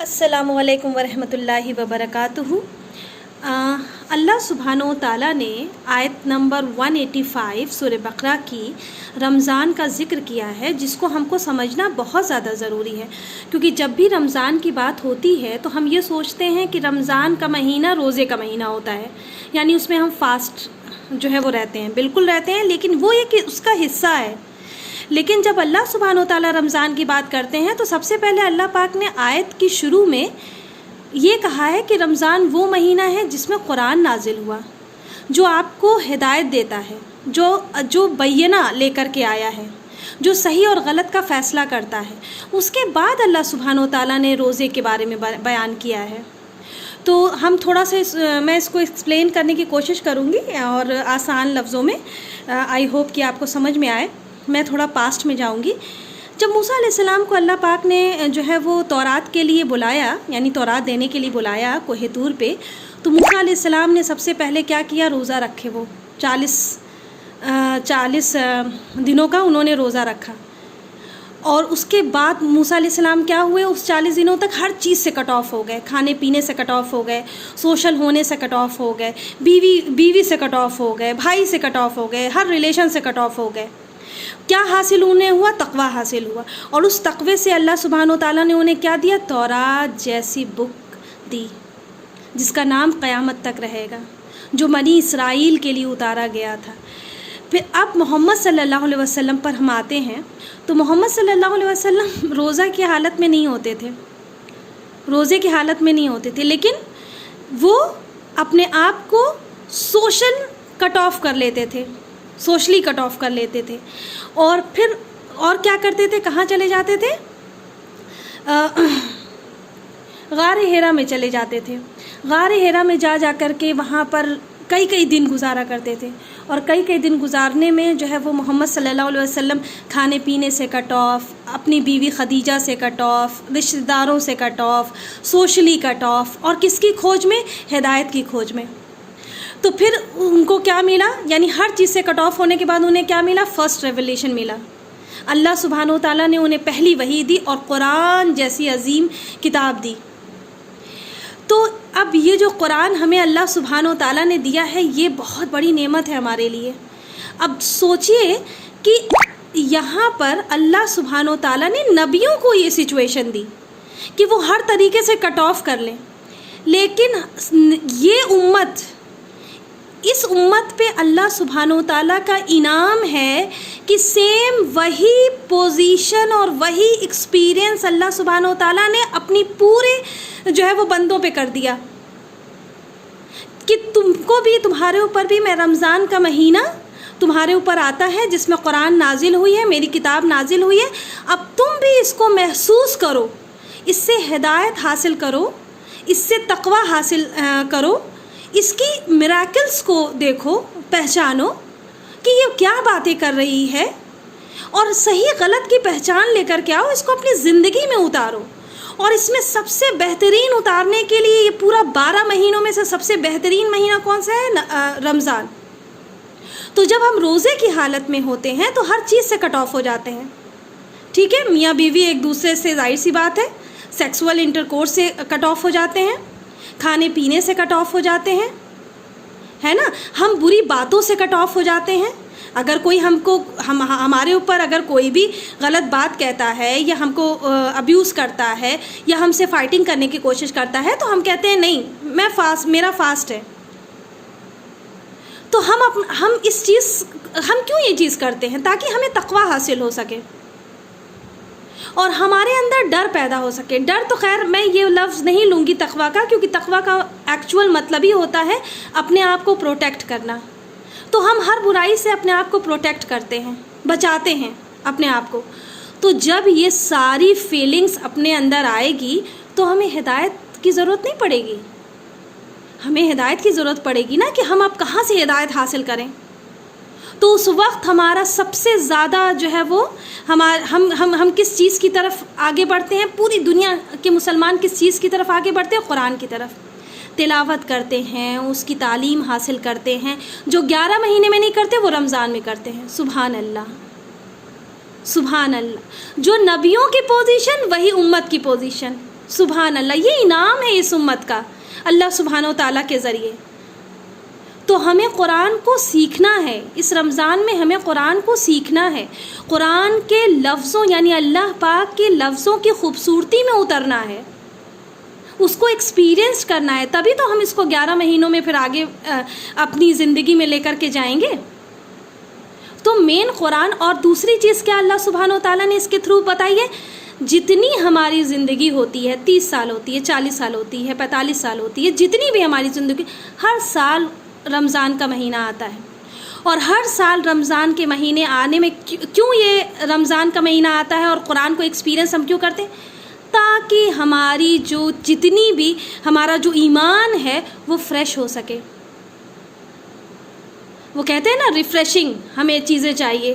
अस्सलामु अलैकुम वरहमतुल्लाहि वबरकातुहू। अल्लाह सुब्हानो ताला ने आयत नंबर 185 सूरह बकरा की रमज़ान का ज़िक्र किया है, जिसको हमको समझना बहुत ज़्यादा ज़रूरी है। क्योंकि जब भी रमज़ान की बात होती है तो हम ये सोचते हैं कि रमज़ान का महीना रोज़े का महीना होता है, यानी उसमें हम फास्ट जो है वो रहते हैं, बिल्कुल रहते हैं, लेकिन वो एक उसका हिस्सा है। लेकिन जब अल्लाह सुब्हानो ताला रमज़ान की बात करते हैं तो सबसे पहले अल्लाह पाक ने आयत की शुरू में ये कहा है कि रमज़ान वो महीना है जिसमें कुरान नाजिल हुआ, जो आपको हिदायत देता है, जो बैना लेकर के आया है, जो सही और गलत का फ़ैसला करता है। उसके बाद अल्लाह सुब्हानो ताला ने रोज़े के बारे में बयान किया है। तो हम थोड़ा सा मैं इसको एक्सप्लेन करने की कोशिश करूँगी और आसान लफ्ज़ों में, आई होप कि आपको समझ में आए। मैं थोड़ा पास्ट में जाऊंगी। जब मूसा अलैहिस्सलाम को अल्लाह पाक ने जो है वो तौरात के लिए बुलाया, यानी तौरात देने के लिए बुलाया कोहे तूर पे, तो मूसा अलैहिस्सलाम ने सबसे पहले क्या किया, रोज़ा रखे। वो 40 दिनों का उन्होंने रोज़ा रखा। और उसके बाद मूसा अलैहिस्सलाम क्या हुए, उस 40 दिनों तक हर चीज़ से कट ऑफ हो गए, खाने पीने से कट ऑफ हो गए, सोशल होने से कट ऑफ हो गए, बीवी से कट ऑफ हो गए, भाई से कट ऑफ हो गए, हर रिलेशन से कट ऑफ हो गए। क्या हासिल उन्हें हुआ, तकवा हासिल हुआ। और उस तकवे से अल्लाह सुब्हानो ताला ने उन्हें क्या दिया, तौरात जैसी बुक दी, जिसका नाम क़यामत तक रहेगा, जो बनी इसराइल के लिए उतारा गया था। फिर अब मोहम्मद सल्लल्लाहु अलैहि वसल्लम पर हम आते हैं। तो मोहम्मद सल्लल्लाहु अलैहि वसल्लम रोज़ा की हालत में नहीं होते थे, रोज़े की हालत में नहीं होते थे, लेकिन वो अपने आप को सोशल कट ऑफ कर लेते थे, सोशली कट ऑफ कर लेते थे। और फिर और क्या करते थे, कहाँ चले जाते थे, गार हिरा में चले जाते थे। गार हिरा में जा कर के वहाँ पर कई दिन गुजारा करते थे। और कई दिन गुजारने में जो है वो मोहम्मद सल्लल्लाहु अलैहि वसल्लम खाने पीने से कट ऑफ, अपनी बीवी खदीजा से कट ऑफ, रिश्तेदारों से cut off, socially cut off, और किसकी खोज में, हिदायत की खोज में। तो फिर उनको क्या मिला, यानी हर चीज़ से कट ऑफ होने के बाद उन्हें क्या मिला, फर्स्ट रेवलेशन मिला। अल्लाह सुब्हानो ताला ने उन्हें पहली वही दी और कुरान जैसी अजीम किताब दी। तो अब ये जो कुरान हमें अल्लाह सुब्हानो ताला ने दिया है, ये बहुत बड़ी नेमत है हमारे लिए। अब सोचिए कि यहाँ पर अल्लाह सुब्हानो ताला ने नबियों को ये सिचुएशन दी कि वो हर तरीके से कट ऑफ कर लें, लेकिन ये उम्मत, इस उम्मत पे अल्लाह सुब्हानो ताला का इनाम है कि सेम वही पोजीशन और वही एक्सपीरियंस अल्लाह सुब्हानो ताला ने अपनी पूरे जो है वो बंदों पे कर दिया कि तुमको भी, तुम्हारे ऊपर भी मैं रमज़ान का महीना तुम्हारे ऊपर आता है जिसमें कुरान नाजिल हुई है, मेरी किताब नाजिल हुई है। अब तुम भी इसको महसूस करो, इससे हिदायत हासिल करो, इससे तकवा हासिल करो, इसकी मिराकल्स को देखो, पहचानो कि ये क्या बातें कर रही है, और सही गलत की पहचान लेकर के आओ, इसको अपनी ज़िंदगी में उतारो। और इसमें सबसे बेहतरीन उतारने के लिए, ये पूरा 12 महीनों में से सबसे बेहतरीन महीना कौन सा है, रमज़ान। तो जब हम रोज़े की हालत में होते हैं तो हर चीज़ से कट ऑफ हो जाते हैं, ठीक है। मियाँ बीवी एक दूसरे से, जाहिर सी बात है, सेक्सुअल इंटरकोर्स से कट ऑफ हो जाते हैं, खाने पीने से कट ऑफ हो जाते हैं, है ना। हम बुरी बातों से कट ऑफ हो जाते हैं। अगर कोई हमारे ऊपर अगर कोई भी गलत बात कहता है, या हमको अब्यूज़ करता है, या हमसे फाइटिंग करने की कोशिश करता है, तो हम कहते हैं नहीं, मेरा फास्ट है। तो हम क्यों ये चीज़ करते हैं, ताकि हमें तकवा हासिल हो सके और हमारे अंदर डर पैदा हो सके। डर तो खैर मैं ये लफ्ज़ नहीं लूँगी तकवा का, क्योंकि तकवा का एक्चुअल मतलब ही होता है अपने आप को प्रोटेक्ट करना। तो हम हर बुराई से अपने आप को प्रोटेक्ट करते हैं, बचाते हैं अपने आप को। तो जब ये सारी फीलिंग्स अपने अंदर आएगी तो हमें हिदायत की ज़रूरत नहीं पड़ेगी। हमें हिदायत की ज़रूरत पड़ेगी ना, कि हम अब कहाँ से हिदायत हासिल करें। तो उस वक्त हमारा सबसे ज़्यादा जो है वो हम किस चीज़ की तरफ आगे बढ़ते हैं, पूरी दुनिया के मुसलमान किस चीज़ की तरफ आगे बढ़ते हैं, कुरान की तरफ। तिलावत करते हैं, उसकी तालीम हासिल करते हैं। जो 11 महीने में नहीं करते वो रमज़ान में करते हैं। सुभान अल्लाह, सुभान अल्लाह। जो नबियों की पोजीशन वही उम्मत की पोजीशन, سبحان اللہ، یہ انعام ہے اس امت کا اللہ سبحانہ و تعالیٰ کے ذریعے۔ تو ہمیں قرآن کو سیکھنا ہے، اس رمضان میں ہمیں قرآن کو سیکھنا ہے، قرآن کے لفظوں یعنی اللہ پاک کے لفظوں کی خوبصورتی میں اترنا ہے، اس کو ایکسپیرینس کرنا ہے، تبھی تو ہم اس کو 11 مہینوں میں پھر آگے اپنی زندگی میں لے کر کے جائیں گے۔ تو مین قرآن، اور دوسری چیز کیا اللہ سبحانہ و تعالیٰ نے اس کے تھرو بتائی ہے، جتنی ہماری زندگی ہوتی ہے، 30 سال ہوتی ہے، 40 سال ہوتی ہے، 45 سال ہوتی ہے، جتنی بھی ہماری زندگی، ہر سال رمضان کا مہینہ آتا ہے، اور ہر سال رمضان کے مہینے آنے میں کیوں یہ رمضان کا مہینہ آتا ہے اور قرآن کو ایکسپیرینس ہم کیوں کرتے ہیں؟ تاکہ ہماری جو جتنی بھی ہمارا جو ایمان ہے وہ فریش ہو سکے۔ وہ کہتے ہیں نا ریفریشنگ ہمیں چیزیں چاہیے،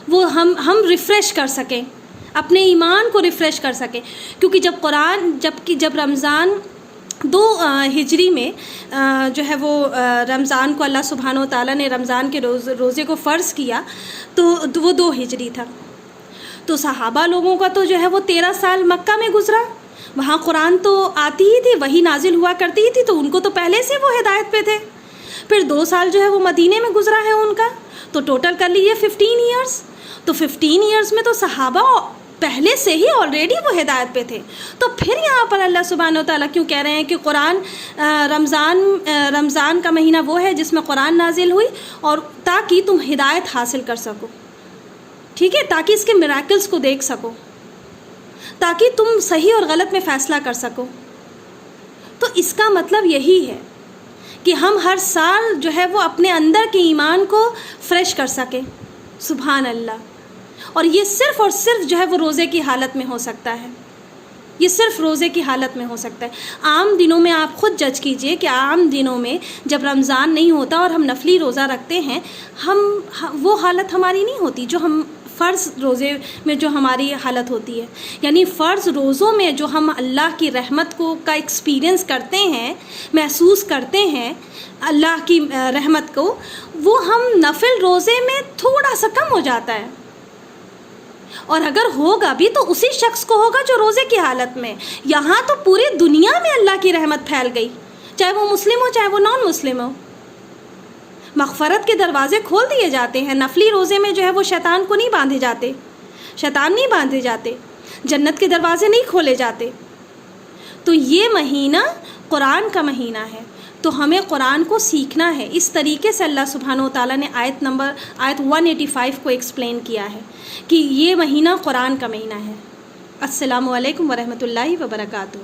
وہ ہم ریفریش کر سکیں، اپنے ایمان کو ریفریش کر سکیں، کیونکہ جب رمضان 2 ہجری میں جو ہے وہ رمضان کو اللہ سبحانہ و تعالیٰ نے رمضان کے روزے کو فرض کیا تو وہ 2 ہجری تھا، تو صحابہ لوگوں کا تو جو ہے وہ 13 سال مکہ میں گزرا، وہاں قرآن تو آتی ہی تھی، وہی نازل ہوا کرتی تھی، تو ان کو تو پہلے سے وہ ہدایت پہ تھے۔ پھر 2 سال جو ہے وہ مدینے میں گزرا ہے ان کا، تو ٹوٹل کر لیجیے 15 ایئرس، تو 15 ایئرس میں تو صحابہ پہلے سے ہی آلریڈی وہ ہدایت پہ تھے۔ تو پھر یہاں پر اللہ سبحانہ و تعالیٰ کیوں کہہ رہے ہیں کہ قرآن رمضان کا مہینہ وہ ہے جس میں قرآن نازل ہوئی، اور تاکہ تم ہدایت حاصل کر سکو، ٹھیک ہے، تاکہ اس کے میراکلز کو دیکھ سکو، تاکہ تم صحیح اور غلط میں فیصلہ کر سکو۔ تو اس کا مطلب یہی ہے کہ ہم ہر سال جو ہے وہ اپنے اندر کے ایمان کو فریش کر سکیں۔ سبحان اللہ۔ اور یہ صرف اور صرف جو ہے وہ روزے کی حالت میں ہو سکتا ہے، یہ صرف روزے کی حالت میں ہو سکتا ہے۔ عام دنوں میں آپ خود جج کیجئے کہ عام دنوں میں جب رمضان نہیں ہوتا اور ہم نفلی روزہ رکھتے ہیں، وہ حالت ہماری نہیں ہوتی جو ہم فرض روزے میں جو ہماری حالت ہوتی ہے، یعنی فرض روزوں میں جو ہم اللہ کی رحمت کا ایکسپیرینس کرتے ہیں، محسوس کرتے ہیں اللہ کی رحمت کو، وہ ہم نفل روزے میں تھوڑا سا کم ہو جاتا ہے، اور اگر ہوگا بھی تو اسی شخص کو ہوگا جو روزے کی حالت میں۔ یہاں تو پوری دنیا میں اللہ کی رحمت پھیل گئی، چاہے وہ مسلم ہو چاہے وہ نان مسلم ہو، مغفرت کے دروازے کھول دیے جاتے ہیں۔ نفلی روزے میں جو ہے وہ شیطان کو نہیں باندھے جاتے، شیطان نہیں باندھے جاتے، جنت کے دروازے نہیں کھولے جاتے۔ تو یہ مہینہ قرآن کا مہینہ ہے، تو ہمیں قرآن کو سیکھنا ہے۔ اس طریقے سے اللہ سبحانہ و تعالیٰ نے آیت 185 کو ایکسپلین کیا ہے کہ یہ مہینہ قرآن کا مہینہ ہے۔ السلام علیکم ورحمۃ اللہ وبرکاتہ۔